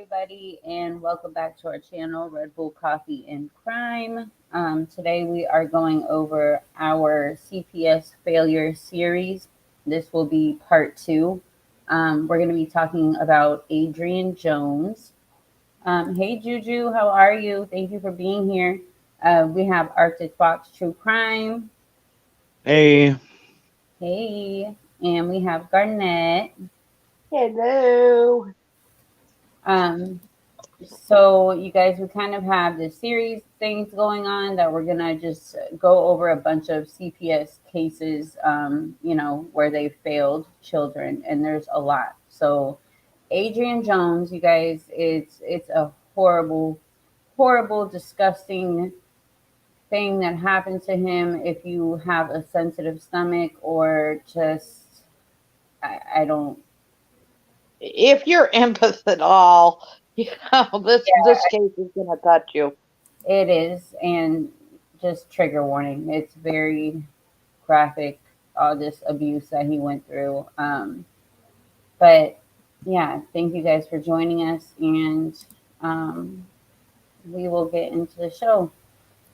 everybody, and welcome back to our channel, Red Bull Coffee and Crime. Today we are going over our CPS failure series. This will be part two. We're going to be talking about Adrian Jones. Hey Juju, how are you? Thank you for being here. We have Arctic Fox True Crime. Hey, Hey, and we have Garnett. Hello. Um, So, you guys, we kind of have this series things going on that we're gonna just go over a bunch of CPS cases, where they failed children, and there's a lot. So, Adrian Jones, you guys, it's a horrible, horrible, disgusting thing that happened to him. If you have a sensitive stomach or just, I don't. If you're empath at all, this case is gonna touch you. It is, and just trigger warning. It's very graphic, all this abuse that he went through. But yeah, thank you guys for joining us, and um, we will get into the show.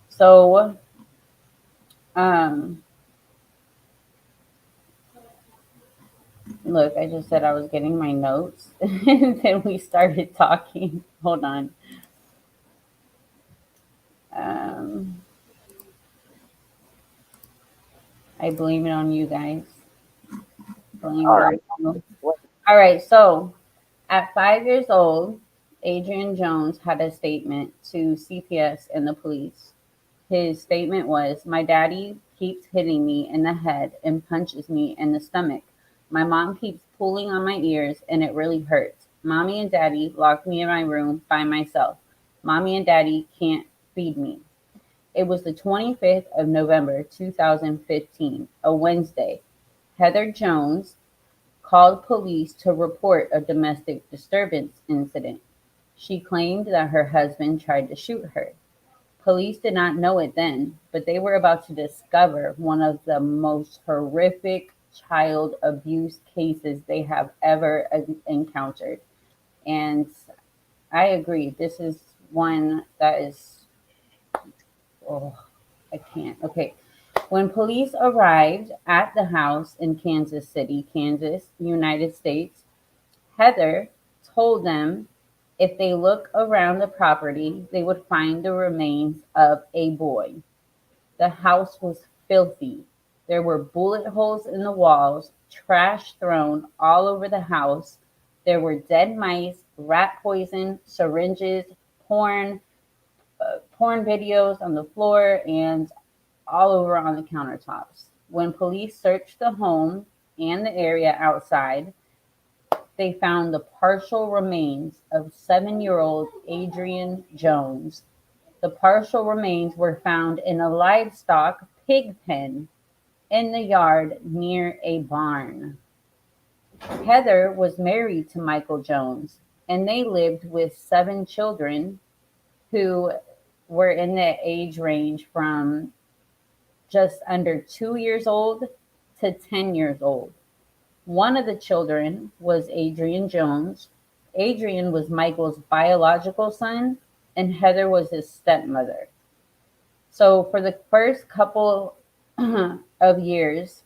So, um, look, I just said I was getting my notes, and then we started talking. Hold on. Um, I blame it on you guys. Blame All it on right. you. All right, so at 5 years old, Adrian Jones had a statement to CPS and the police. His statement was, "My daddy keeps hitting me in the head and punches me in the stomach. My mom keeps pulling on my ears and it really hurts. Mommy and daddy locked me in my room by myself. Mommy and daddy can't feed me." It was the 25th of November 2015, a Wednesday. Heather Jones called police to report a domestic disturbance incident. She claimed that her husband tried to shoot her. Police did not know it then, but they were about to discover one of the most horrific child abuse cases they have ever encountered. And I agree, this is one that is, oh, I can't. Okay. When police arrived at the house in Kansas City, Kansas, United States, Heather told them if they look around the property, they would find the remains of a boy. The house was filthy. There were bullet holes in the walls, trash thrown all over the house. There were dead mice, rat poison, syringes, porn, porn videos on the floor, and all over on the countertops. When police searched the home and the area outside, they found the partial remains of 7-year-old Adrian Jones. The partial remains were found in a livestock pig pen in the yard near a barn. Heather was married to Michael Jones, and they lived with 7 children who were in the age range from just under 2 years old to 10 years old. One of the children was Adrian Jones. Adrian was Michael's biological son, and Heather was his stepmother. So, for the first couple of years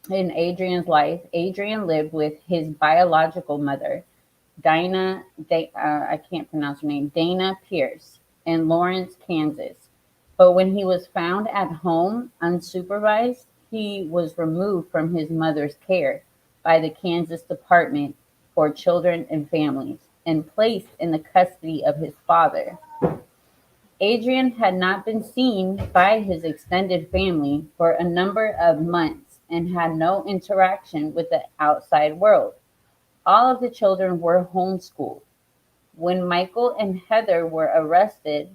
in Adrian's life, Adrian lived with his biological mother, I can't pronounce her name, Dana Pierce, in Lawrence, Kansas. But when he was found at home unsupervised, he was removed from his mother's care by the Kansas Department for Children and Families and placed in the custody of his father. Adrian had not been seen by his extended family for a number of months and had no interaction with the outside world. All of the children were homeschooled. When Michael and Heather were arrested,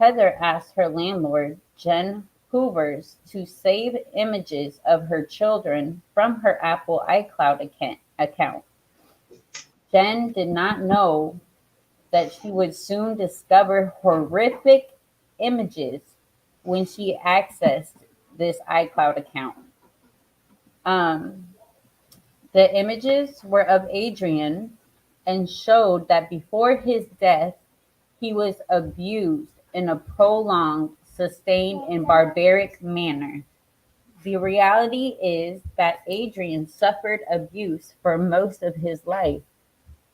Heather asked her landlord, Jen Hoovers, to save images of her children from her Apple iCloud account. Jen did not know that she would soon discover horrific images when she accessed this iCloud account. Um, the images were of Adrian and showed that before his death, he was abused in a prolonged, sustained, and barbaric manner. The reality is that Adrian suffered abuse for most of his life,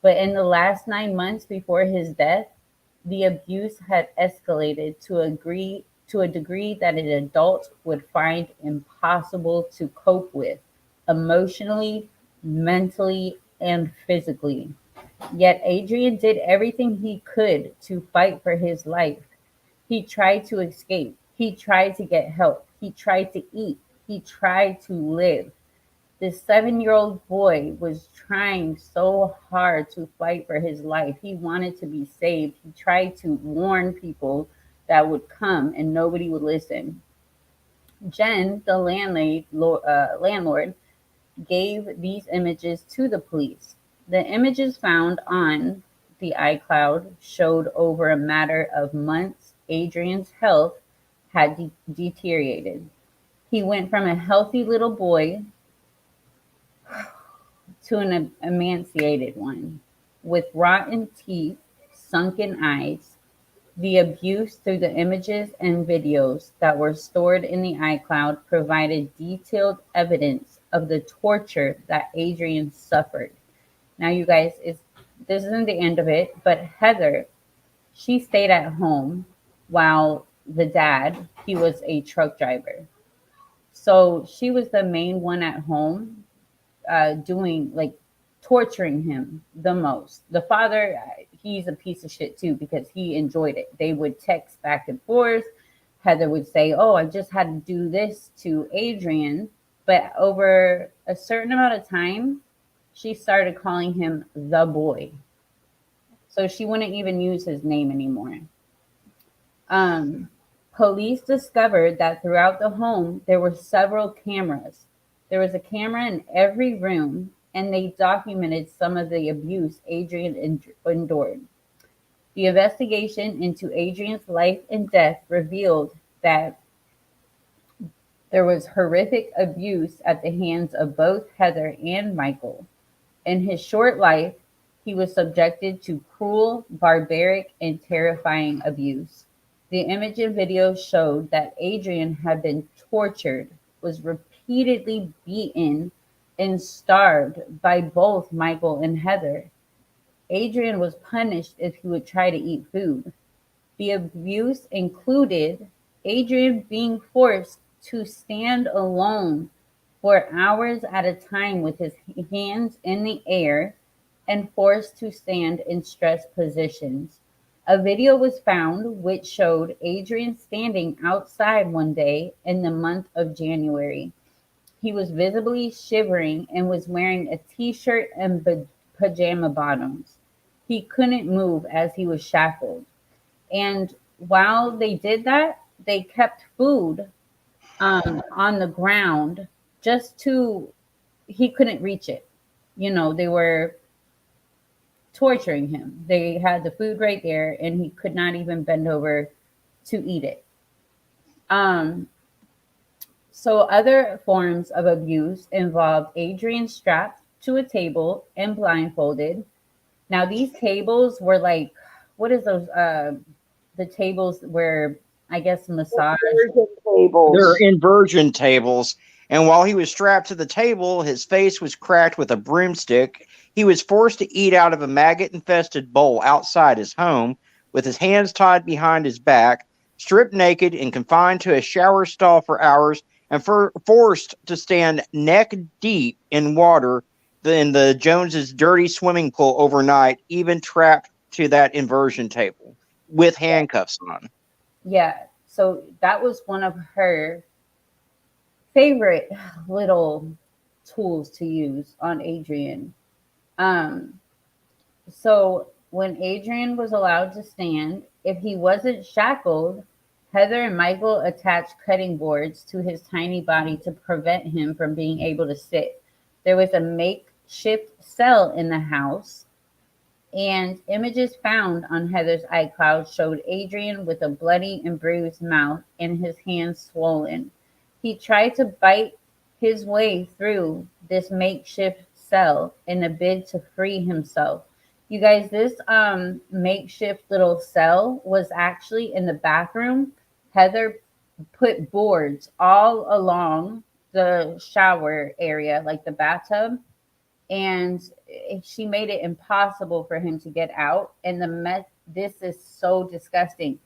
but in the last 9 months before his death, the abuse had escalated to a degree that an adult would find impossible to cope with emotionally, mentally, and physically. Yet Adrian did everything he could to fight for his life. He tried to escape. He tried to get help. He tried to eat. He tried to live. This 7-year-old boy was trying so hard to fight for his life. He wanted to be saved. He tried to warn people that would come and nobody would listen. Jen, the landlord, gave these images to the police. The images found on the iCloud showed over a matter of months Adrian's health had deteriorated. He went from a healthy little boy to an emaciated one, with rotten teeth, sunken eyes. The abuse through the images and videos that were stored in the iCloud provided detailed evidence of the torture that Adrian suffered. Now, you guys, this isn't the end of it, but Heather, she stayed at home while the dad, he was a truck driver. So she was the main one at home doing like torturing him the most. The father, he's a piece of shit too because he enjoyed it. They would text back and forth. Heather would say, "Oh, I just had to do this to Adrian." But over a certain amount of time, she started calling him the boy. So she wouldn't even use his name anymore. Um, Police discovered that throughout the home there were several cameras. There was a camera in every room, and they documented some of the abuse Adrian endured. The investigation into Adrian's life and death revealed that there was horrific abuse at the hands of both Heather and Michael. In his short life, he was subjected to cruel, barbaric, and terrifying abuse. The image and video showed that Adrian had been tortured, was repeatedly beaten, and starved by both Michael and Heather. Adrian was punished if he would try to eat food. The abuse included Adrian being forced to stand alone for hours at a time with his hands in the air and forced to stand in stress positions. A video was found which showed Adrian standing outside one day in the month of January. He was visibly shivering and was wearing a t shirt and pajama bottoms. He couldn't move as he was shackled. And while they did that, they kept food on the ground just to, he couldn't reach it. They were torturing him. They had the food right there, and he could not even bend over to eat it. Um, so, other forms of abuse involved Adrian strapped to a table and blindfolded. Now, these tables were like, what is those? The tables where I guess massage. Inversion They're tables. inversion tables. And while he was strapped to the table, his face was cracked with a broomstick. He was forced to eat out of a maggot infested bowl outside his home, with his hands tied behind his back, stripped naked and confined to a shower stall for hours, and forced to stand neck deep in water in the Joneses' dirty swimming pool overnight, even trapped to that inversion table with handcuffs on. Yeah. So that was one of her favorite little tools to use on Adrian. Um, so when Adrian was allowed to stand, if he wasn't shackled, Heather and Michael attached cutting boards to his tiny body to prevent him from being able to sit. There was a makeshift cell in the house, and images found on Heather's iCloud showed Adrian with a bloody and bruised mouth and his hands swollen. He tried to bite his way through this makeshift cell in a bid to free himself. You guys, this makeshift little cell was actually in the bathroom. Heather put boards all along the shower area, like the bathtub, and she made it impossible for him to get out. And the mess, this is so disgusting.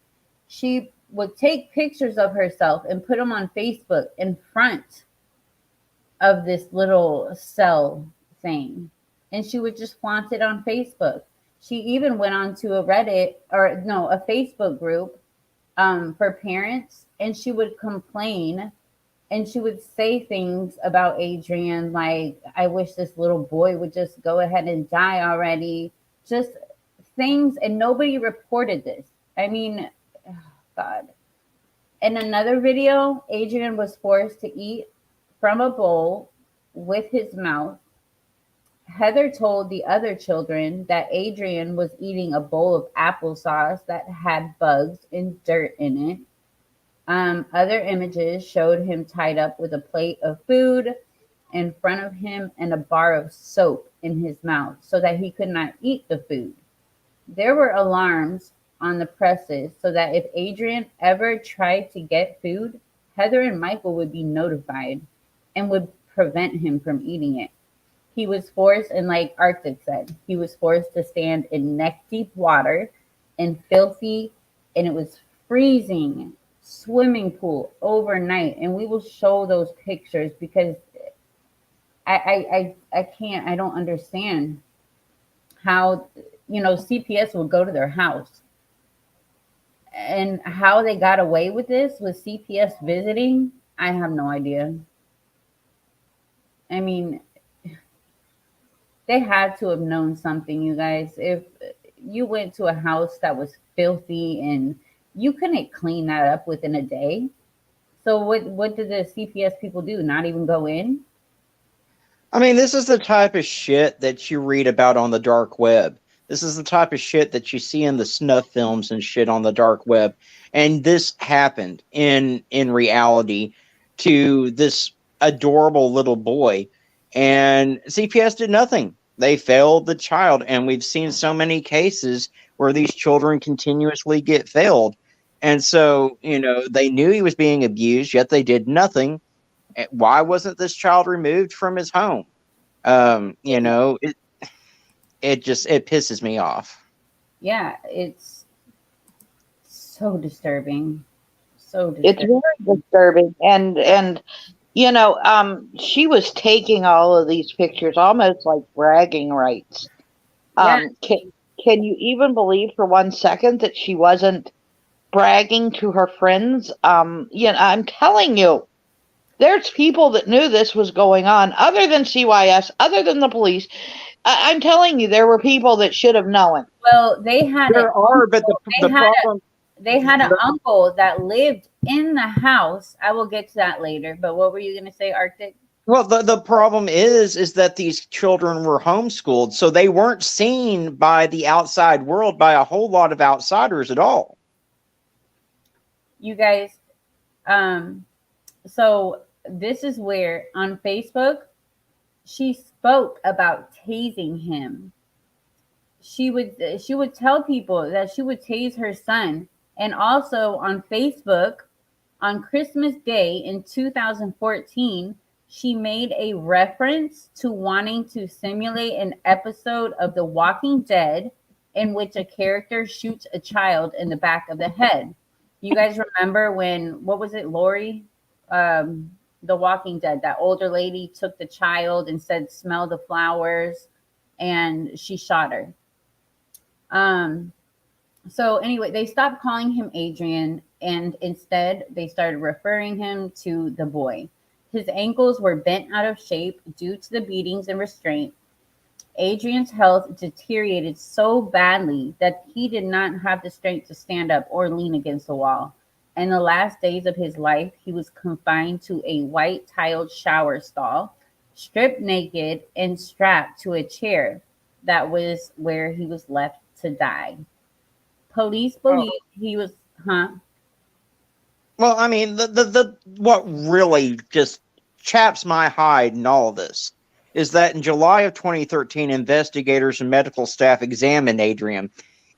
She would take pictures of herself and put them on Facebook in front of this little cell thing. And she would just flaunt it on Facebook. She even went on to a Reddit, or no, a Facebook group for parents, and she would complain and she would say things about Adrian like, I wish this little boy would just go ahead and die already. Just things, and nobody reported this. I mean, oh God. In another video, Adrian was forced to eat from a bowl with his mouth. Heather told the other children that Adrian was eating a bowl of applesauce that had bugs and dirt in it. Other images showed him tied up with a plate of food in front of him and a bar of soap in his mouth so that he could not eat the food. There were alarms on the presses so that if Adrian ever tried to get food, Heather and Michael would be notified and would prevent him from eating it. He was forced, and like Arctic said, he was forced to stand in neck deep water and filthy, and it was freezing swimming pool overnight. And we will show those pictures because I can't, I don't understand how, CPS would go to their house and how they got away with this with CPS visiting. I have no idea. I mean, they had to have known something, you guys. If you went to a house that was filthy and you couldn't clean that up within a day. So what did the CPS people do? Not even go in? I mean, this is the type of shit that you read about on the dark web. This is the type of shit that you see in the snuff films and shit on the dark web. And this happened in reality to this adorable little boy. And CPS did nothing. They failed the child. And we've seen so many cases where these children continuously get failed. And so, they knew he was being abused, yet they did nothing. Why wasn't this child removed from his home? It pisses me off. Yeah, it's so disturbing. So It's disturbing. very disturbing. And she was taking all of these pictures almost like bragging rights. Yeah. Can you even believe for 1 second that she wasn't bragging to her friends? I'm telling you, there's people that knew this was going on, other than CYS, other than the police. I'm telling you, there were people that should have known. Well, they had There are, but the problem. they had an uncle that lived in the house. I will get to that later. But what were you going to say, Arctic? Well, the problem is that these children were homeschooled, so they weren't seen by the outside world, by a whole lot of outsiders at all. You guys, so this is where on Facebook, she spoke about tasing him. She would tell people that she would tase her son. And also on Facebook, on Christmas Day in 2014, she made a reference to wanting to simulate an episode of The Walking Dead in which a character shoots a child in the back of the head. You guys remember when, what was it, Lori? The Walking Dead, that older lady took the child and said, smell the flowers, and she shot her. So anyway, they stopped calling him Adrian, and instead they started referring him to the boy. His ankles were bent out of shape due to the beatings and restraint. Adrian's health deteriorated so badly that he did not have the strength to stand up or lean against the wall. In the last days of his life, he was confined to a white tiled shower stall, stripped naked and strapped to a chair. That was where he was left to die. Police believe he was, Well, I mean, the what really just chaps my hide in all of this is that in July of 2013, investigators and medical staff examined Adrian,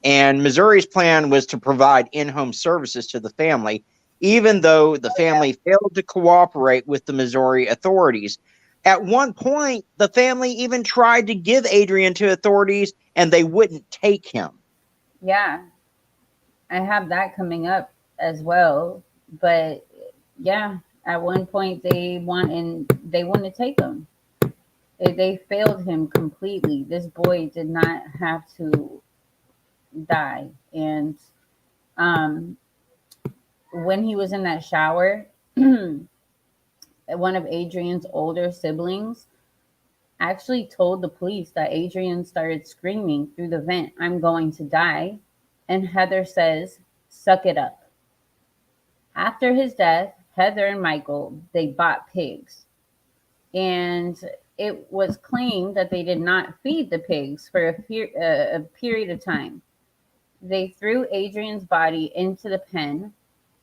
and Missouri's plan was to provide in-home services to the family, even though the family failed to cooperate with the Missouri authorities. At one point, the family even tried to give Adrian to authorities, and they wouldn't take him. Yeah, I have that coming up as well. But yeah, at one point they want to take him. They failed him completely. This boy did not have to die. And um, when he was in that shower, one of Adrian's older siblings actually told the police that Adrian started screaming through the vent, "I'm going to die." And Heather says, "Suck it up." After his death, Heather and Michael, they bought pigs. And it was claimed that they did not feed the pigs for a period of time. They threw Adrian's body into the pen.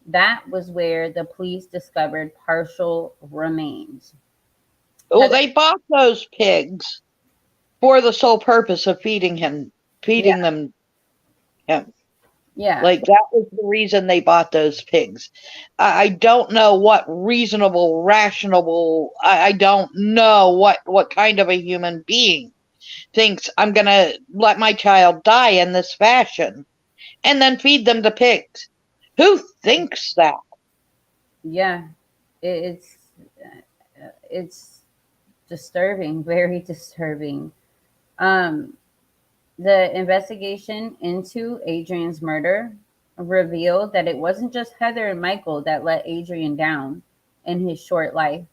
That was where the police discovered partial remains. Oh, Heather, they bought those pigs for the sole purpose of yeah, feeding them him. yeah, Like that was the reason they bought those pigs. I don't know what reasonable, rational. I don't know what kind of a human being thinks I'm gonna let my child die in this fashion and then feed them to pigs. Who thinks that? yeah. It's it's disturbing, very disturbing. Um, the investigation into Adrian's murder revealed that it wasn't just Heather and Michael that let Adrian down in his short life.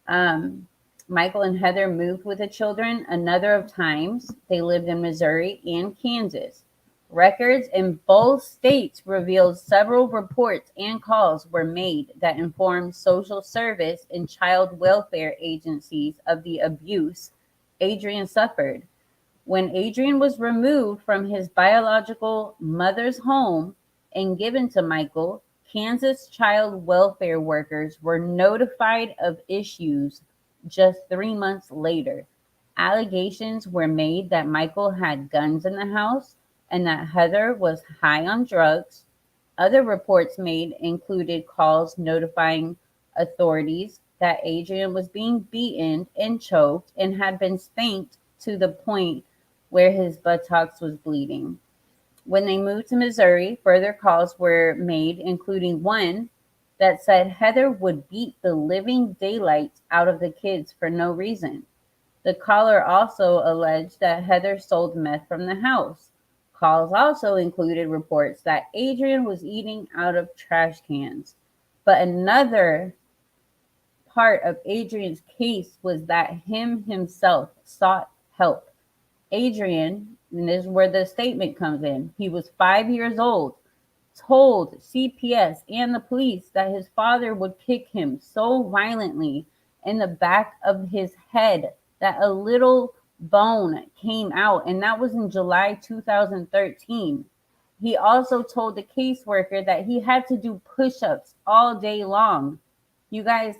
Um, Michael and Heather moved with the children a number of times. They lived in Missouri and Kansas. Records in both states revealed several reports and calls were made that informed social service and child welfare agencies of the abuse Adrian suffered. When Adrian was removed from his biological mother's home and given to Michael, Kansas child welfare workers were notified of issues just 3 months later. Allegations were made that Michael had guns in the house and that Heather was high on drugs. Other reports made included calls notifying authorities that Adrian was being beaten and choked and had been spanked to the point where his buttocks was bleeding. When they moved to Missouri, further calls were made, including one that said Heather would beat the living daylights out of the kids for no reason. The caller also alleged that Heather sold meth from the house. Calls also included reports that Adrian was eating out of trash cans. But another part of Adrian's case was that him himself sought help. Adrian, and this is where the statement comes in, he was 5 years old, told CPS and the police that his father would kick him so violently in the back of his head that a little bone came out, and that was in July 2013. He also told the caseworker that he had to do push ups all day long. You guys,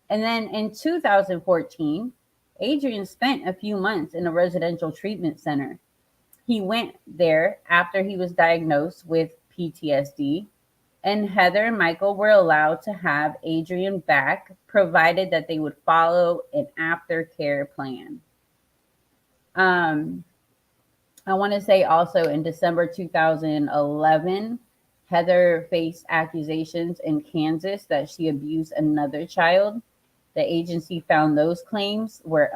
and then in 2014, Adrian spent a few months in a residential treatment center. He went there after he was diagnosed with PTSD, and Heather and Michael were allowed to have Adrian back, provided that they would follow an aftercare plan. Um, I want to say also in December 2011, Heather faced accusations in Kansas that she abused another child. The agency found those claims were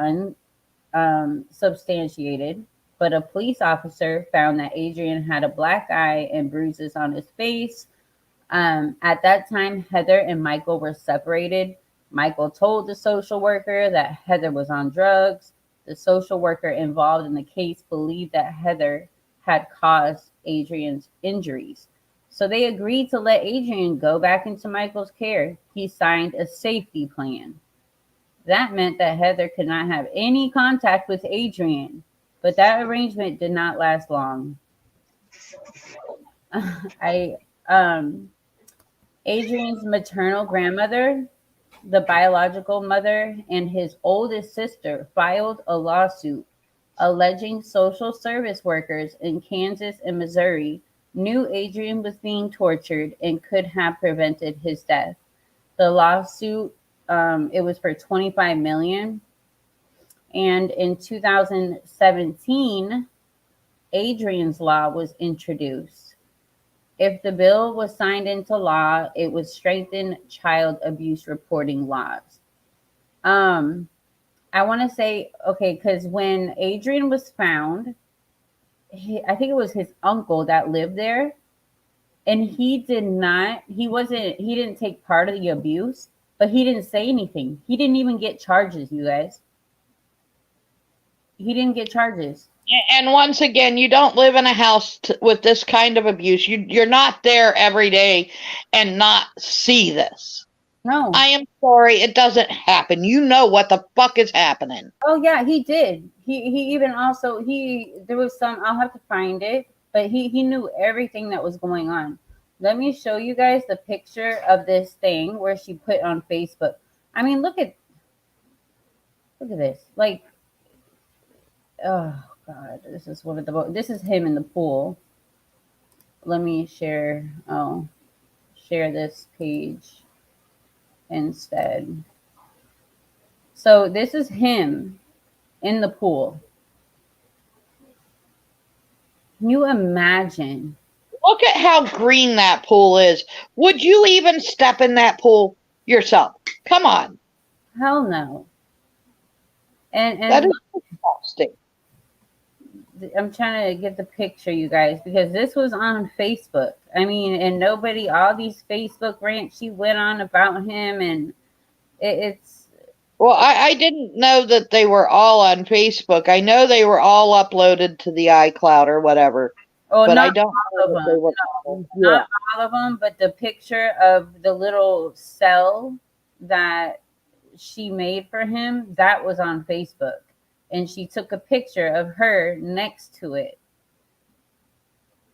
unsubstantiated, but a police officer found that Adrian had a black eye and bruises on his face. At that time, Heather and Michael were separated. Michael told the social worker that Heather was on drugs. The social worker involved in the case believed that Heather had caused Adrian's injuries. So they agreed to let Adrian go back into Michael's care. He signed a safety plan. That meant that Heather could not have any contact with Adrian, but that arrangement did not last long. I Adrian's maternal grandmother the biological mother and his oldest sister filed a lawsuit alleging social service workers in Kansas and Missouri knew Adrian was being tortured and could have prevented his death. The lawsuit, it was for 25 million. And in 2017, Adrian's law was introduced. If the bill was signed into law, it would strengthen child abuse reporting laws. Um, I want to say, okay, because when Adrian was found, I think it was his uncle that lived there, and he didn't take part of the abuse, but he didn't say anything. He didn't even get charges, you guys. He didn't get charges. And once again, you don't live in a house with this kind of abuse. You're not there every day and not see this. No. I am sorry, it doesn't happen. You know what the fuck is happening. Oh yeah, he did. He even also there was some, I'll have to find it, but he knew everything that was going on. Let me show you guys the picture of this thing where she put on Facebook. I mean, look at this. Like, oh God, this is this is him in the pool. Let me share this page instead. So this is him in the pool. Can you imagine? Look at how green that pool is. Would you even step in that pool yourself? Come on. Hell no. And that is exhausting. I'm trying to get the picture, you guys, because this was on Facebook. I mean, and nobody, all these Facebook rants she went on about him, and it's. Well, I didn't know that they were all on Facebook. I know they were all uploaded to the iCloud or whatever. Oh, but not I don't all know of that they were. them. No, not all of them, but the picture of the little cell that she made for him, that was on Facebook. And she took a picture of her next to it.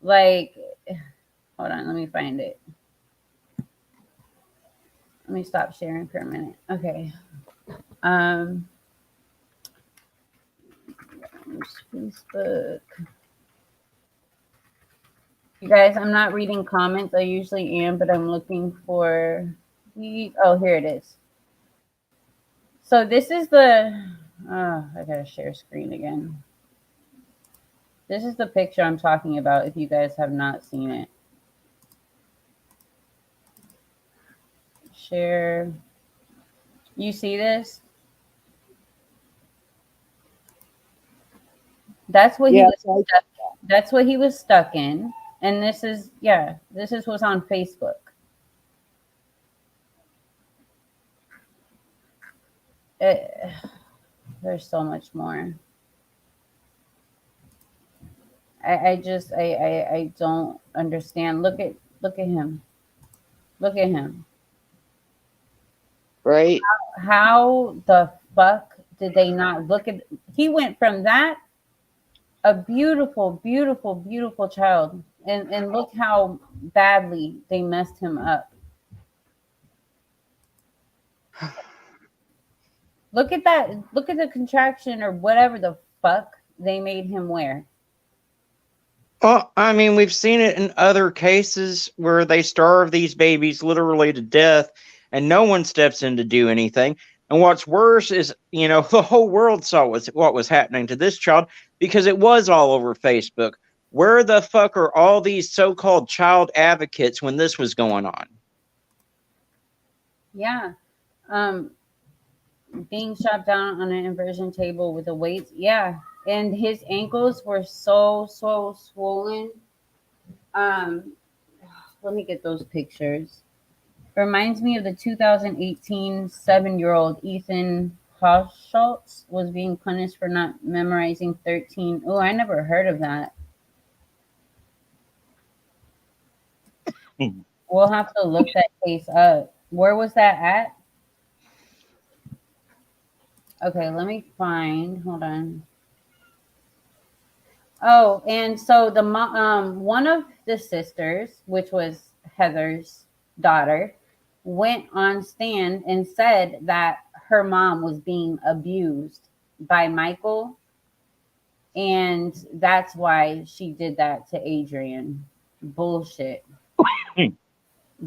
Like, hold on, let me find it. Let me stop sharing for a minute. Okay. Facebook. You guys, I'm not reading comments. I usually am, but I'm looking for oh, here it is. So this is the I gotta share screen again. This is the picture I'm talking about if you guys have not seen it. Share. You see this? That's what he was stuck, that's what he was stuck in. And this is what's on Facebook. There's so much more. I don't understand. Look at him. Look at him. Right. How the fuck did they not look at? He went from that, a beautiful, beautiful, beautiful child, and look how badly they messed him up. Look at that. Look at the contraction or whatever the fuck they made him wear. Well, I mean, we've seen it in other cases where they starve these babies literally to death and no one steps in to do anything. And what's worse is, the whole world saw what was happening to this child because it was all over Facebook. Where the fuck are all these so-called child advocates when this was going on? Yeah. Being shot down on an inversion table with the weights. Yeah. And his ankles were so swollen. Let me get those pictures. Reminds me of the 2018 7-year-old Ethan Hochschultz was being punished for not memorizing 13. Oh, I never heard of that. We'll have to look that case up. Where was that at? Okay, let me find. Hold on. Oh, and so the one of the sisters, which was Heather's daughter, went on stand and said that her mom was being abused by Michael, and that's why she did that to Adrian. Bullshit.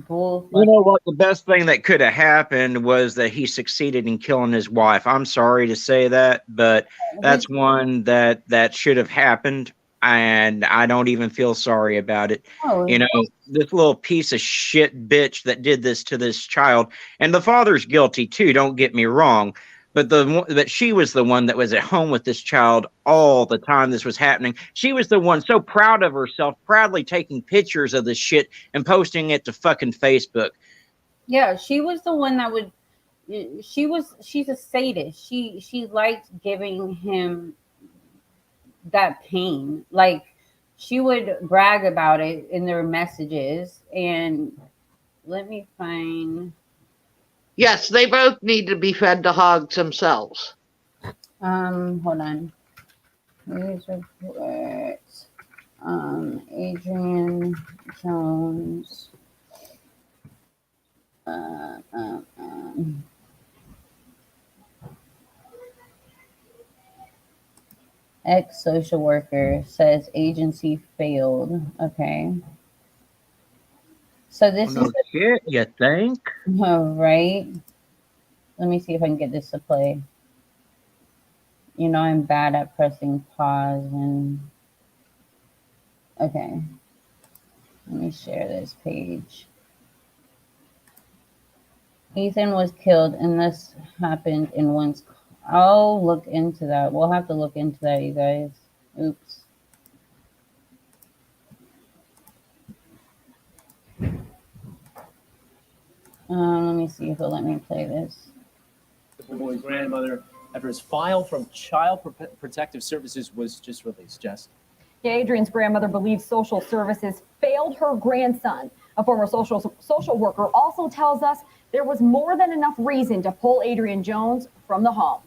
Bull. You know what? The best thing that could have happened was that he succeeded in killing his wife. I'm sorry to say that, but that's one that should have happened, and I don't even feel sorry about it. You know, this little piece of shit bitch that did this to this child, and the father's guilty too. Don't get me wrong, but she was the one that was at home with this child all the time this was happening. She was the one so proud of herself, proudly taking pictures of this shit and posting it to fucking Facebook. Yeah, she was the one that would. She's a sadist. She liked giving him that pain. Like, she would brag about it in their messages. And let me find. Yes, they both need to be fed to hogs themselves. Hold on. News reports. Adrian Jones. Ex-social worker says agency failed. Okay. So this No shit, you think? right. Let me see if I can get this to play. You know, I'm bad at pressing pause and okay. Let me share this page. Ethan was killed, and this happened in one's. I'll look into that. We'll have to look into that, you guys. Oops. Let me see if it'll let me play this. The boy's grandmother, after his file from Child Protective Services was just released. Jess. Yeah, Adrian's grandmother believes social services failed her grandson. A former social worker also tells us there was more than enough reason to pull Adrian Jones from the home.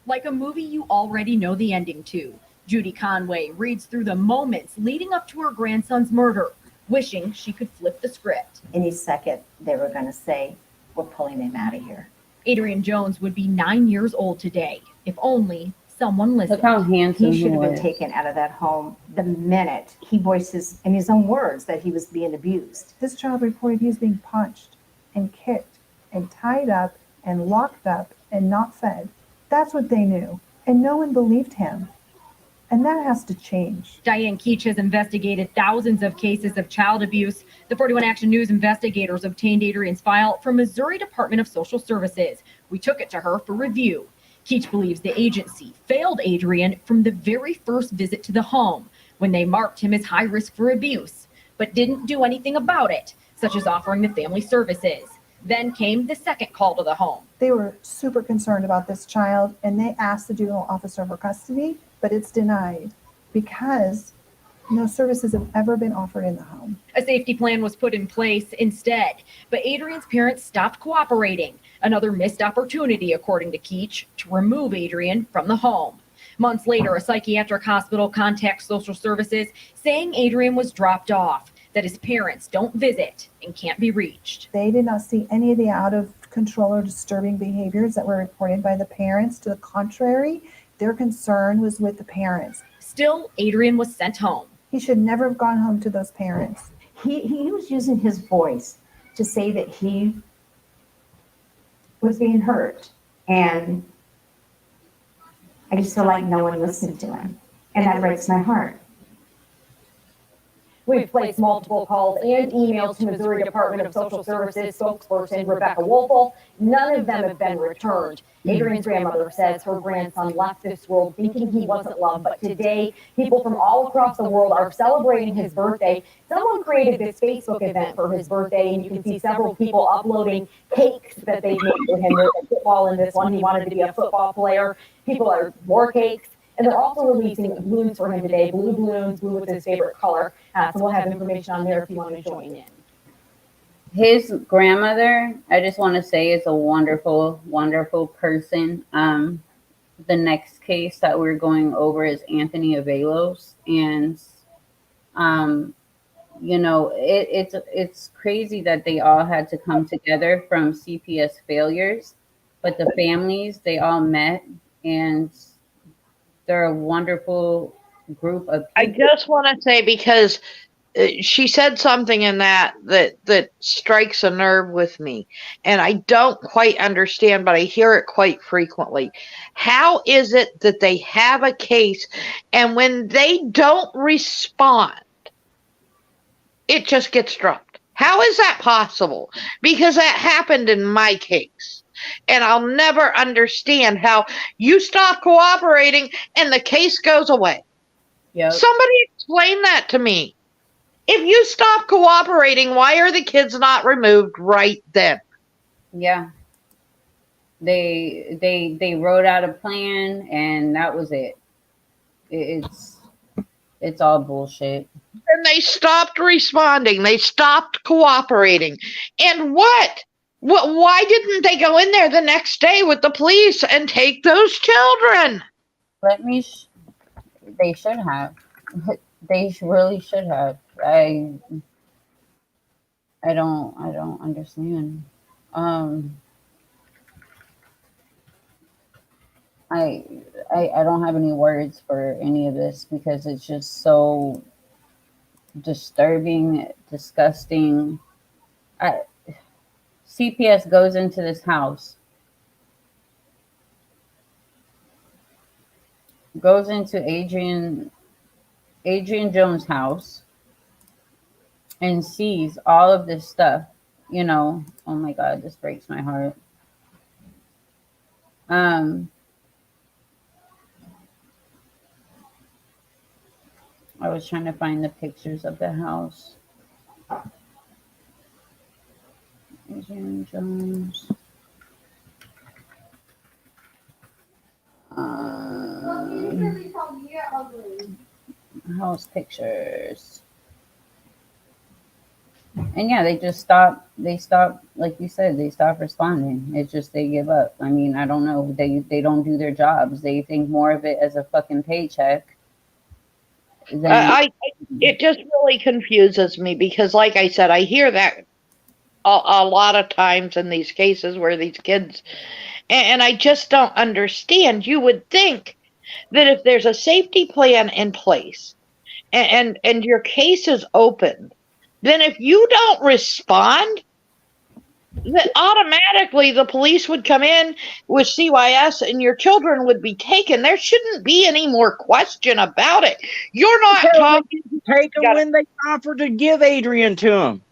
Like a movie you already know the ending to, Judy Conway reads through the moments leading up to her grandson's murder, wishing she could flip the script. Any second, they were going to say, we're pulling him out of here. Adrian Jones would be 9 years old today, if only someone listened. Look how handsome He should have been was. taken out of that home the minute he voices in his own words that he was being abused. This child reported he was being punched and kicked and tied up and locked up and not fed. That's what they knew. And no one believed him. And that has to change. Diane Keach has investigated thousands of cases of child abuse. The 41 Action News investigators obtained Adrian's file from Missouri Department of Social Services. We took it to her for review. Keach believes the agency failed Adrian from the very first visit to the home when they marked him as high risk for abuse, but didn't do anything about it, such as offering the family services. Then came the second call to the home. They were super concerned about this child, and they asked the juvenile officer for custody, but it's denied because no services have ever been offered in the home. A safety plan was put in place instead, but Adrian's parents stopped cooperating. Another missed opportunity, according to Keach, to remove Adrian from the home. Months later, a psychiatric hospital contacts social services saying Adrian was dropped off, that his parents don't visit and can't be reached. They did not see any of the out of control or disturbing behaviors that were reported by the parents. To the contrary, their concern was with the parents. Still, Adrian was sent home. He should never have gone home to those parents. He was using his voice to say that he was being hurt. And I just feel like no one listened to him. And that breaks my heart. We've placed multiple calls and emails to Missouri Department of Social Services spokesperson Rebecca Wolfel. None of them have been returned. Adrian's grandmother says her grandson left this world thinking he wasn't loved, but today people from all across the world are celebrating his birthday. Someone created this Facebook event for his birthday, and you can see several people uploading cakes that they made for him. There's a football in this one. He wanted to be a football player. People are more cakes. And they're also releasing balloons for him today, blue balloons, blue was his favorite color. So we'll have information on there if you want to join in. His grandmother, I just want to say, is a wonderful, wonderful person. The next case that we're going over is Anthony Avelos, and It's crazy that they all had to come together from CPS failures, but the families, they all met, and they're a wonderful group of I people. just want to say, because she said something in that strikes a nerve with me, and I don't quite understand, but I hear it quite frequently. How is it that they have a case, and when they don't respond, it just gets dropped? How is that possible? Because that happened in my case. And I'll never understand how you stop cooperating and the case goes away. Yep. Somebody explain that to me. If you stop cooperating, why are the kids not removed right then? Yeah. They wrote out a plan, and that was it. It's it's all bullshit. And they stopped responding. They stopped cooperating. And what? Why didn't they go in there the next day with the police and take those children? Let me. They should have. Really should have. I don't understand. Um, I I don't have any words for any of this because it's just so disturbing, disgusting. I, CPS goes into this house, goes into Adrian Jones' house, and sees all of this stuff. Oh my God, this breaks my heart. Um, I was trying to find the pictures of the house. Adrian Jones. House pictures. And yeah, they just stop. They stop, like you said, they stop responding. It's just they give up. I mean, I don't know. They don't do their jobs. They think more of it as a fucking paycheck than It just really confuses me because, like I said, I hear that a lot of times in these cases where these kids, and I just don't understand. You would think that if there's a safety plan in place and your case is opened, then if you don't respond, that automatically the police would come in with CYS and your children would be taken. There shouldn't be any more question about it. You're not talking. Take them when they offered to give Adrian to him.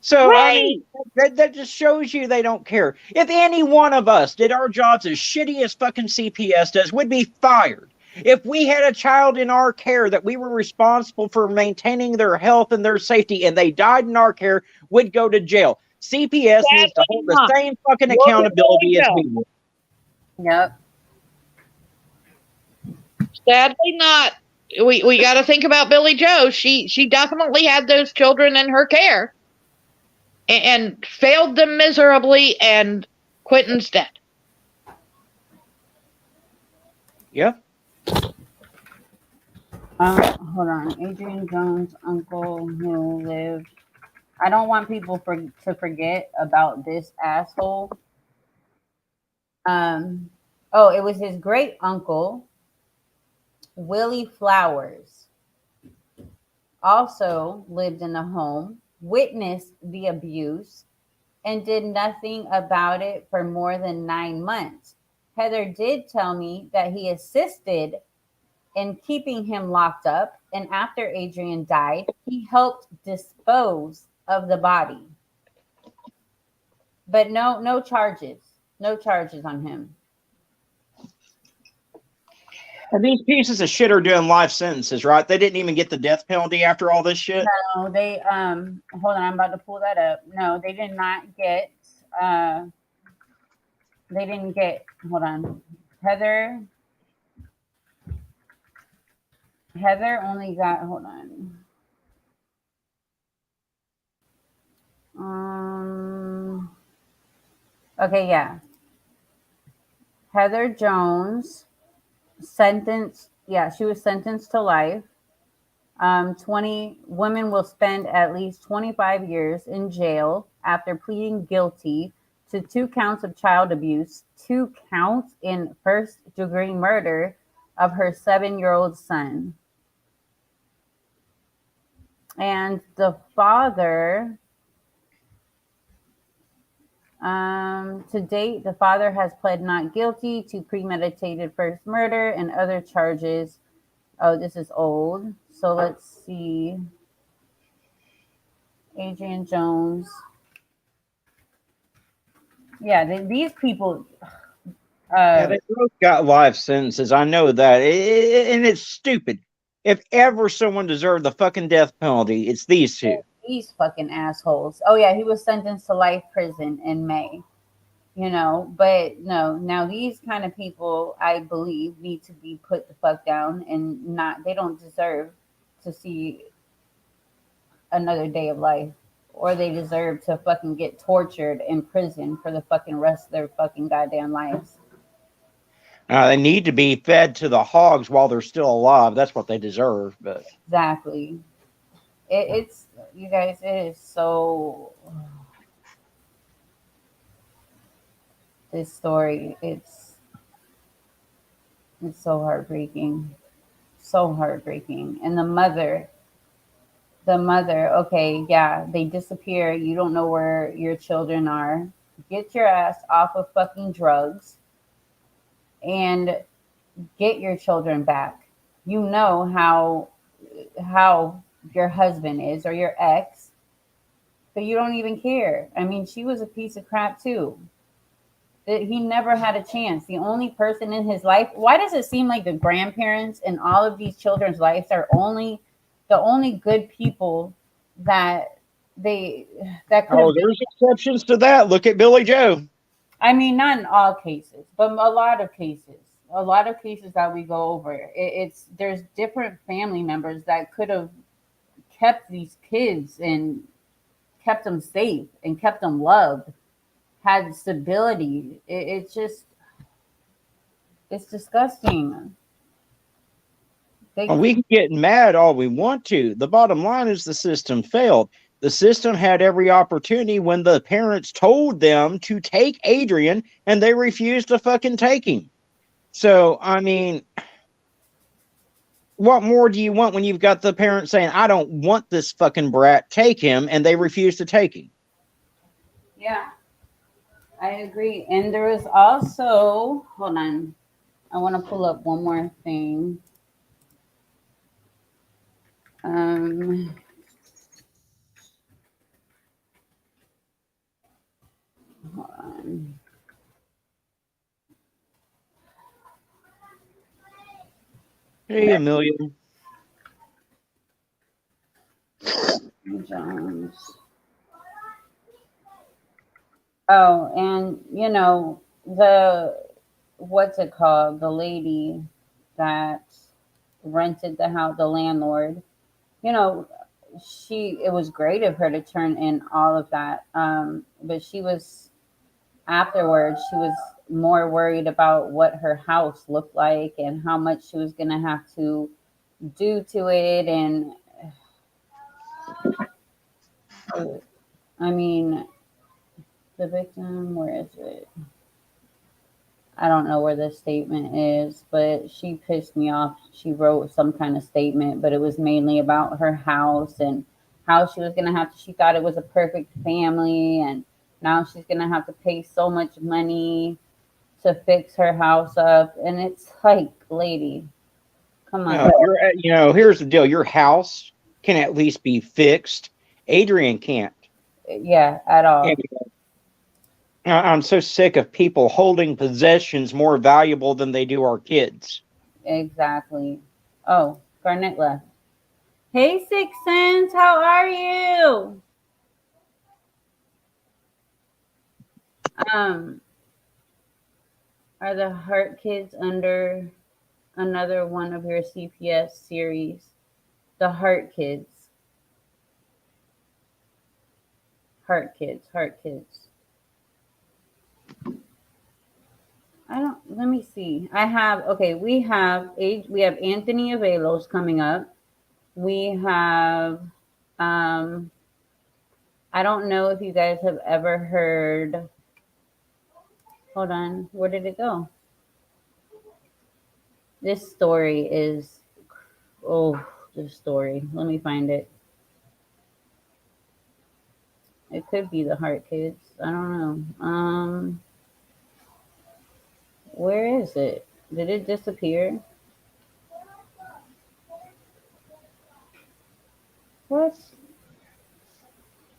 So, Right. I mean, that just shows you they don't care. If any one of us did our jobs as shitty as fucking CPS does, we'd be fired. If we had a child in our care that we were responsible for maintaining their health and their safety and they died in our care, we'd go to jail. CPS needs to hold the same fucking accountability as we would. Yep. Sadly not. We got to think about Billy Joe. She definitely had those children in her care and failed them miserably and quit instead. Yep. Hold on. Adrian Jones' uncle who lived. I don't want people to forget about this asshole. It was his great uncle, Willie Flowers. Also lived in the home, witnessed the abuse, and did nothing about it for more than 9 months. Heather did tell me that he assisted in keeping him locked up, and after Adrian died, he helped dispose of the body. But no charges. No charges on him. And these pieces of shit are doing life sentences, right? They didn't even get the death penalty after all this shit. No, they hold on, I'm about to pull that up. No, they did not get hold on. Heather only got hold on. Okay, yeah. Heather Jones she was sentenced to life. 20 women will spend at least 25 years in jail after pleading guilty to 2 counts of child abuse, 2 counts in first-degree murder of her 7-year-old son. And the father, to date, the father has pled not guilty to premeditated first murder and other charges. Oh, this is old. So let's see. Adrian Jones. Yeah, these people. Yeah, they both got life sentences. I know that. And it's stupid. If ever someone deserved the fucking death penalty, it's these two. These fucking assholes. Oh, yeah, he was sentenced to life prison in May. You know, but no, now these kind of people, I believe, need to be put the fuck down and not, they don't deserve to see another day of life. Or they deserve to fucking get tortured in prison for the fucking rest of their fucking goddamn lives. They need to be fed to the hogs while they're still alive. That's what they deserve. But Exactly. It's, you guys, it is so, this story, it's so heartbreaking. So heartbreaking. And the mother, okay, yeah, they disappear. You don't know where your children are. Get your ass off of fucking drugs and get your children back. You know how your husband is or your ex, but you don't even care. I mean, she was a piece of crap too. He never had a chance. The only person in his life, why does it seem like the grandparents in all of these children's lives are the only good people that that could have, there's exceptions to that. Look at Billy Joe. I mean, not in all cases, but a lot of cases. A lot of cases that we go over, it's there's different family members that could have kept these kids and kept them safe and kept them loved, had stability. It's just, it's disgusting. We can get mad all we want to. The bottom line is the system failed. The system had every opportunity when the parents told them to take Adrian and they refused to fucking take him. So, I mean, what more do you want when you've got the parents saying, I don't want this fucking brat, take him, and they refuse to take him? Yeah, I agree. And there was also, hold on, I want to pull up one more thing. Hold on. Hey, Amelia. Jones. Oh, and you know, what's it called? The lady that rented the house, the landlord, you know, it was great of her to turn in all of that. But afterwards, she was more worried about what her house looked like and how much she was going to have to do to it. And I mean, the victim, where is it? I don't know where the statement is, but she pissed me off. She wrote some kind of statement, but it was mainly about her house and how she was going to have to, she thought it was a perfect family. And now she's going to have to pay so much money to fix her house up. And it's like, lady, come on. Here's the deal. Your house can at least be fixed. Adrian can't. Yeah, at all. And I'm so sick of people holding possessions more valuable than they do our kids. Exactly. Oh, Garnett left. Hey, Six Sense, how are you? Are the Heart Kids under another one of your CPS series? The Heart Kids. Heart Kids. Let me see. We have Anthony Avelos coming up. We have, I don't know if you guys have ever heard, hold on, where did it go? This story is, oh, this story. Let me find it. It could be the Heart Kids. I don't know. Where is it? Did it disappear? What?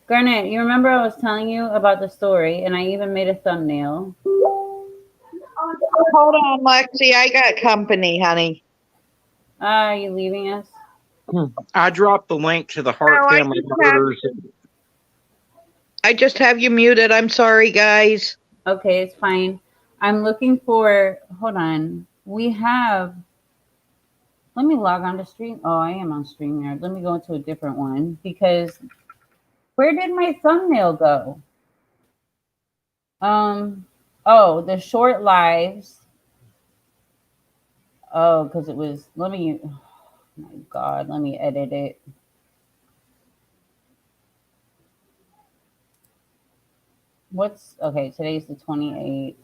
Garnet, you remember I was telling you about the story and I even made a thumbnail. Hold on, Lexi. I got company, honey. Are you leaving us? I dropped the link to the Hart No, family murders. I just have you muted. I'm sorry, guys. Okay, it's fine. I'm looking for, hold on. We have, let me log on to stream. Oh, I am on StreamYard. Let me go into a different one because where did my thumbnail go? Oh, the short lives. Oh, because it was, let me, oh my God, let me edit it. What's, okay, today's the 28th.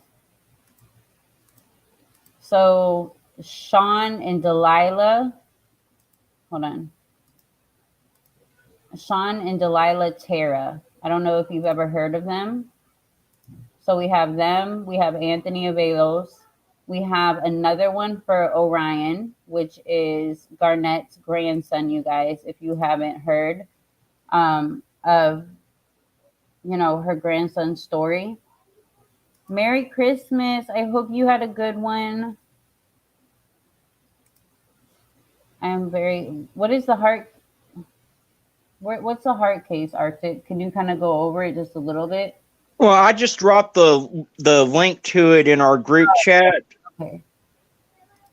So Sean and Delilah, hold on. Sean and Delilah Tara. I don't know if you've ever heard of them. So we have them. We have Anthony Avelos. We have another one for Orion, which is Garnett's grandson, you guys, if you haven't heard of, you know, her grandson's story. Merry Christmas. I hope you had a good one. I'm very, what is the heart? What's the heart case, Arctic? Can you kind of go over it just a little bit? Well, I just dropped the link to it in our group chat. Okay.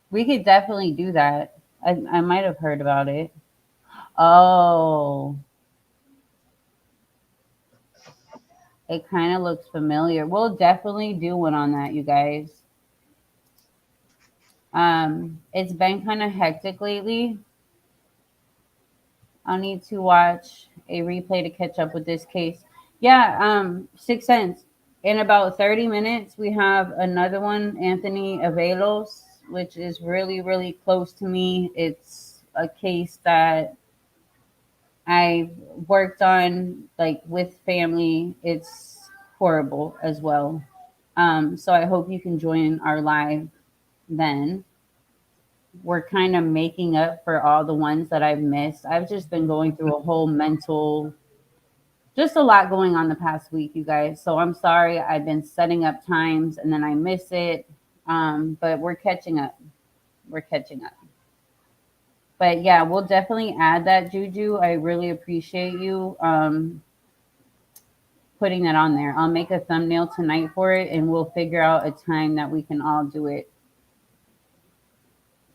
We could definitely do that. I might have heard about it. Oh. It kind of looks familiar. We'll definitely do one on that, you guys. It's been kind of hectic lately. I'll need to watch a replay to catch up with this case. Yeah, 6 cents. In about 30 minutes, we have another one, Anthony Avelos, which is really, really close to me. It's a case that I worked on like with family. It's horrible as well. So I hope you can join our live then. We're kind of making up for all the ones that I've missed. I've just been going through a whole mental, just a lot going on the past week, you guys. So I'm sorry. I've been setting up times and then I miss it. But we're catching up. We're catching up. But yeah, we'll definitely add that, Juju. I really appreciate you putting that on there. I'll make a thumbnail tonight for it and we'll figure out a time that we can all do it.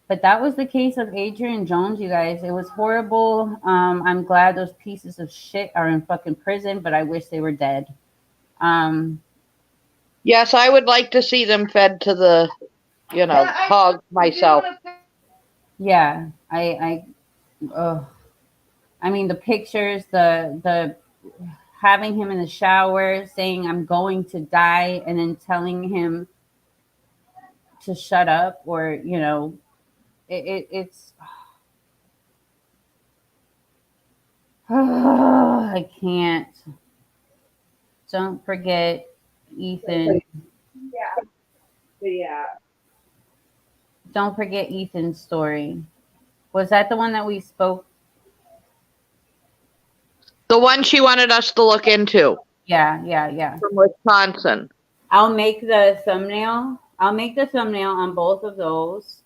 But that was the case of Adrian Jones, you guys. It was horrible. I'm glad those pieces of shit are in fucking prison, but I wish they were dead. Yes, I would like to see them fed to the, hog myself. Yeah, I mean the pictures, the having him in the shower saying I'm going to die and then telling him to shut up or, you know, it's I can't. Don't forget Ethan. Yeah. Don't forget Ethan's story. Was that the one that we spoke? The one she wanted us to look into. Yeah. From Wisconsin. I'll make the thumbnail. I'll make the thumbnail on both of those.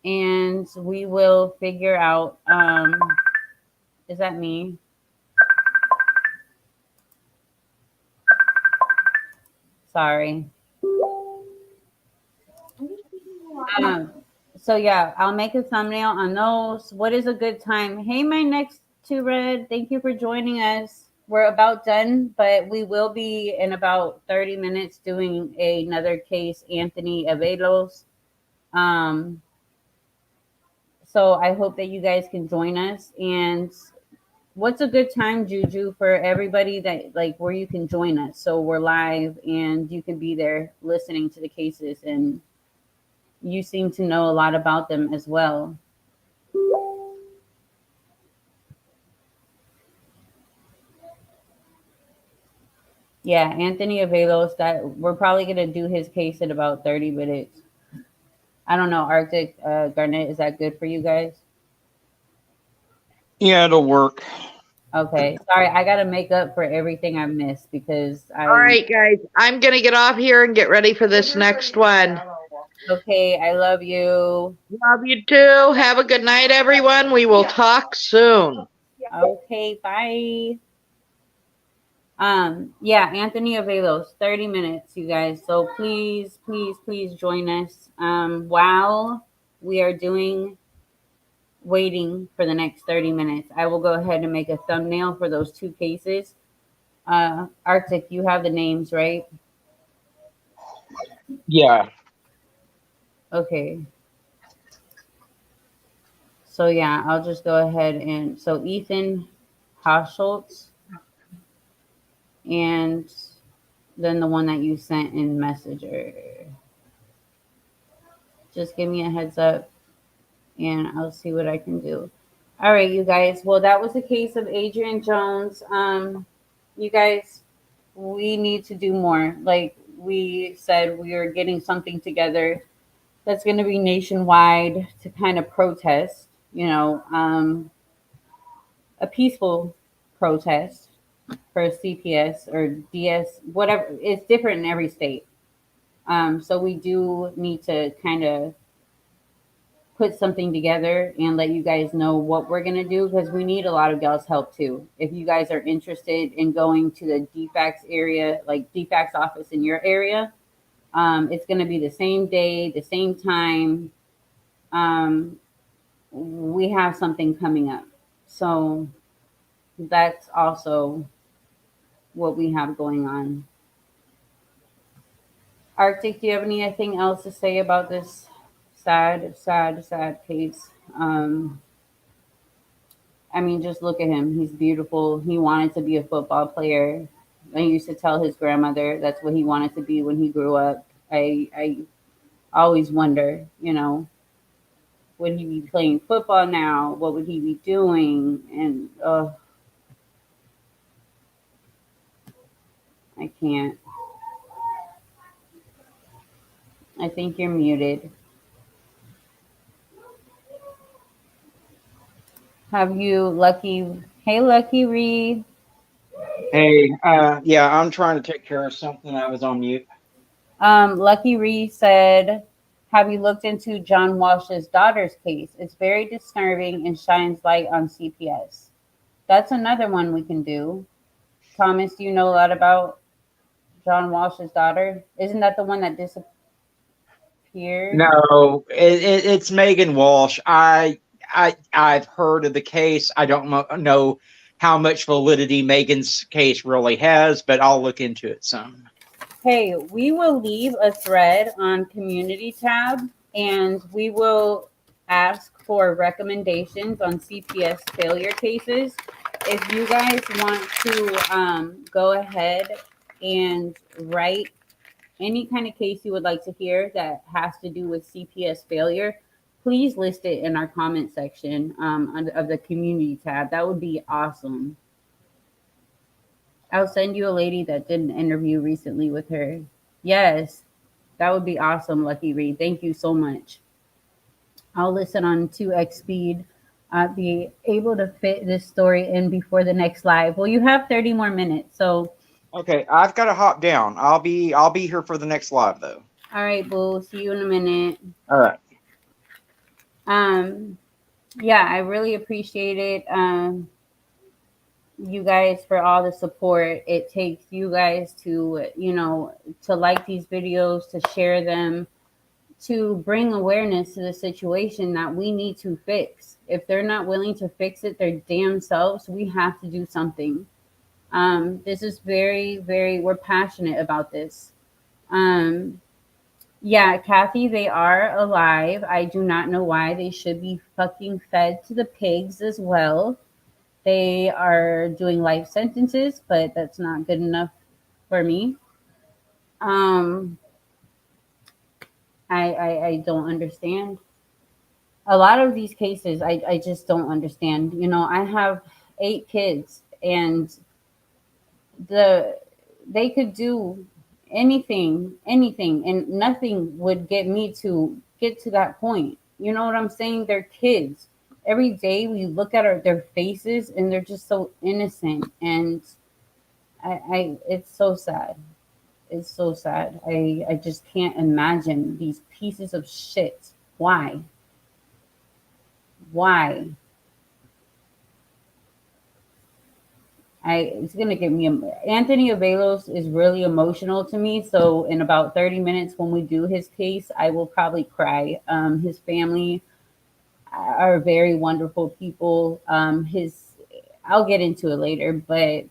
And we will figure out, is that me? Sorry. So yeah, I'll make a thumbnail on those. What is a good time? Hey, my next to Red, thank you for joining us. We're about done, but we will be in about 30 minutes doing another case, Anthony Avelos. So I hope that you guys can join us. And what's a good time, Juju, for everybody that like where you can join us? So we're live and you can be there listening to the cases, and you seem to know a lot about them as well. Yeah, Anthony Avelos, that we're probably gonna do his case in about 30 minutes. I don't know, Arctic Garnet, is that good for you guys? Yeah, it'll work. Okay. Sorry, I gotta make up for everything I missed because All right, guys, I'm going to get off here and get ready for this next one. Okay, I love you. Love you too. Have a good night, everyone. We will talk soon. Okay, bye. Yeah, Anthony Avelos, 30 minutes, you guys. So please, please, please join us. While we are waiting for the next 30 minutes, I will go ahead and make a thumbnail for those two cases. Arctic, you have the names, right? Yeah. Okay. So yeah, I'll just go ahead and so Ethan Hoschultz, and then the one that you sent in Messenger. Just give me a heads up and I'll see what I can do. All right, you guys. Well, that was the case of Adrian Jones. You guys, we need to do more. Like we said, we are getting something together that's going to be nationwide to kind of protest, a peaceful protest for CPS or DS, whatever. It's different in every state. So we do need to kind of put something together and let you guys know what we're going to do because we need a lot of y'all's help too. If you guys are interested in going to the DFACS area, like DFACS office in your area, it's going to be the same day, the same time. We have something coming up. So that's also what we have going on. Arctic, do you have anything else to say about this sad, sad, sad case? I mean, just look at him. He's beautiful. He wanted to be a football player. I used to tell his grandmother that's what he wanted to be when he grew up. I always wonder, would he be playing football now? What would he be doing? And I can't. I think you're muted. Have you, Lucky? Hey, Lucky Reed. Hey, yeah, I'm trying to take care of something. I was on mute. Lucky Reed said, have you looked into John Walsh's daughter's case? It's very disturbing and shines light on CPS. That's another one we can do. Thomas, do you know a lot about John Walsh's daughter? Isn't that the one that disappeared? No, it's Megan Walsh. I've heard of the case. I don't know how much validity Megan's case really has, but I'll look into it some. Hey, we will leave a thread on community tab and we will ask for recommendations on CPS failure cases. If you guys want to go ahead and write any kind of case you would like to hear that has to do with CPS failure, please list it in our comment section of the community tab. That would be awesome. I'll send you a lady that did an interview recently with her. Yes, that would be awesome, Lucky Reed. Thank you so much. I'll listen on 2x speed. Be able to fit this story in before the next live. Well, you have 30 more minutes, so. Okay, I've got to hop down. I'll be here for the next live though. All right, boo. See you in a minute. All right. Yeah, I really appreciate it. You guys for all the support. It takes you guys to, to like these videos, to share them, to bring awareness to the situation that we need to fix. If they're not willing to fix it their damn selves, we have to do something. This is very, very, we're passionate about this. Yeah, Kathy, they are alive. I do not know why. They should be fucking fed to the pigs as well. They are doing life sentences, but that's not good enough for me. Um, I don't understand. A lot of these cases, I just don't understand. You know, I have 8 kids, and the they could do anything, and nothing would get to that point. You know what I'm saying? They're kids. Every day we look at their faces, and they're just so innocent, and I it's so sad. It's so sad. I just can't imagine these pieces of shit. Why? It's gonna get me. Anthony Avelos is really emotional to me. So in about 30 minutes, when we do his case, I will probably cry. His family are very wonderful people. I'll get into it later, but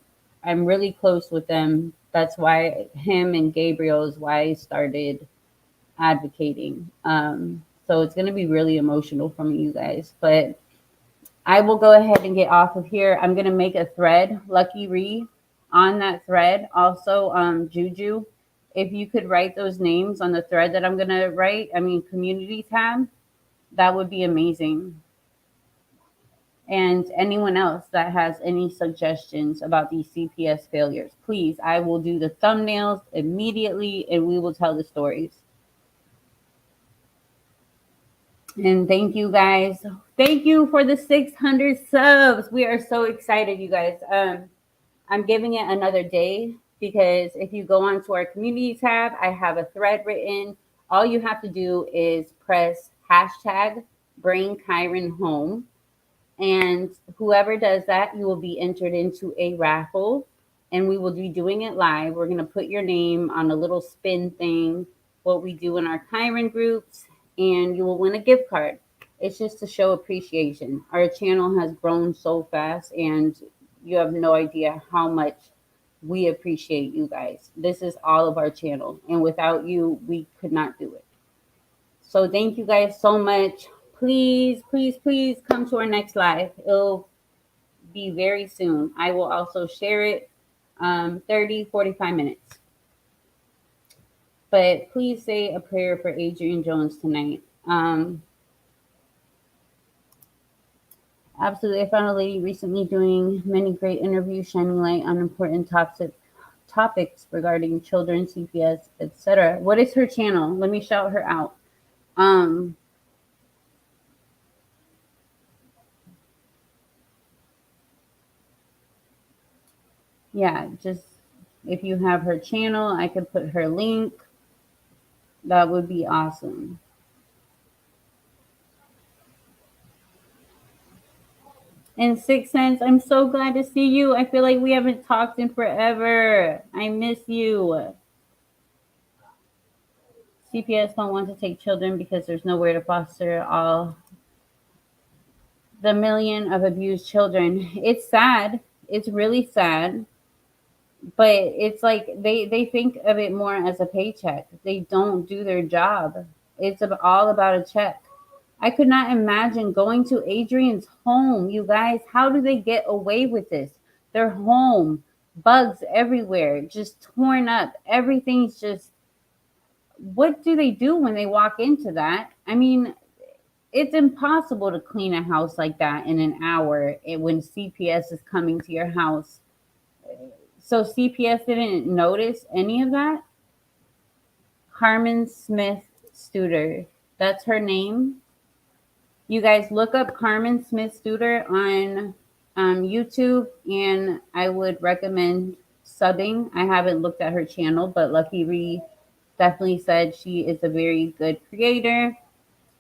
I'm really close with them. That's why him and Gabriel is why I started advocating. So it's gonna be really emotional for me, you guys. But I will go ahead and get off of here. I'm gonna make a thread, Lucky Ree, on that thread. Also, Juju, if you could write those names on the thread that I'm gonna write, community tab, that would be amazing. And anyone else that has any suggestions about these CPS failures, please, I will do the thumbnails immediately and we will tell the stories. And thank you guys. Thank you for the 600 subs. We are so excited, you guys. I'm giving it another day because if you go onto our community tab, I have a thread written. All you have to do is press hashtag bring Kyron home. And whoever does that, you will be entered into a raffle. And we will be doing it live. We're going to put your name on a little spin thing, what we do in our Kyron groups, and you will win a gift card. It's just to show appreciation. Our channel has grown so fast, and you have no idea how much we appreciate you guys. This is all of our channel, and without you, we could not do it. So thank you guys so much. Please, please, please come to our next live. It'll be very soon. I will also share it 45 minutes. But please say a prayer for Adrian Jones tonight. Absolutely. I found a lady recently doing many great interviews, shining light on important topics regarding children, CPS, etc. What is her channel? Let me shout her out. Yeah, just if you have her channel, I could put her link. That would be awesome. And 6 cents, I'm so glad to see you. I feel like we haven't talked in forever. I miss you. CPS don't want to take children because there's nowhere to foster all the million of abused children. It's sad. It's really sad. But it's like they think of it more as a paycheck. They don't do their job. It's all about a check. I could not imagine going to Adrian's home. You guys, how do they get away with this? Their home, bugs everywhere, just torn up. Everything's just, what do they do when they walk into that? I mean, it's impossible to clean a house like that in an hour when CPS is coming to your house. So CPS didn't notice any of that? Carmen Smith Studer. That's her name. You guys look up Carmen Smith Studer on YouTube, and I would recommend subbing. I haven't looked at her channel, but Lucky Ree definitely said she is a very good creator.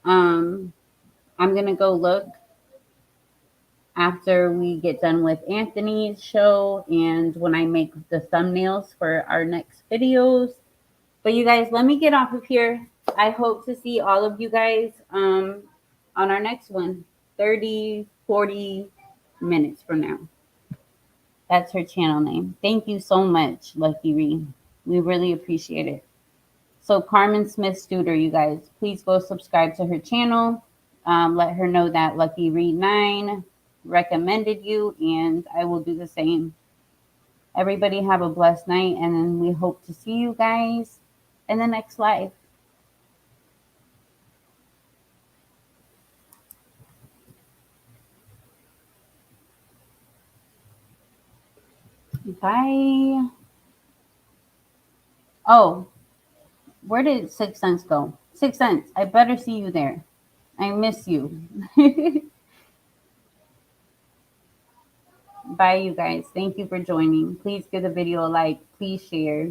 I'm going to go look after we get done with Anthony's show and when I make the thumbnails for our next videos. But you guys, let me get off of here. I hope to see all of you guys on our next one, 30, 40 minutes from now. That's her channel name. Thank you so much, Lucky Ree. We really appreciate it. So Carmen Smith Studer, you guys, please go subscribe to her channel. Let her know that Lucky Read 9 recommended you, and I will do the same. Everybody have a blessed night, and then we hope to see you guys in the next live. Bye. Oh, where did Six Sense go? Six Sense, I better see you there. I miss you. Bye, you guys. Thank you for joining. Please give the video a like. Please share.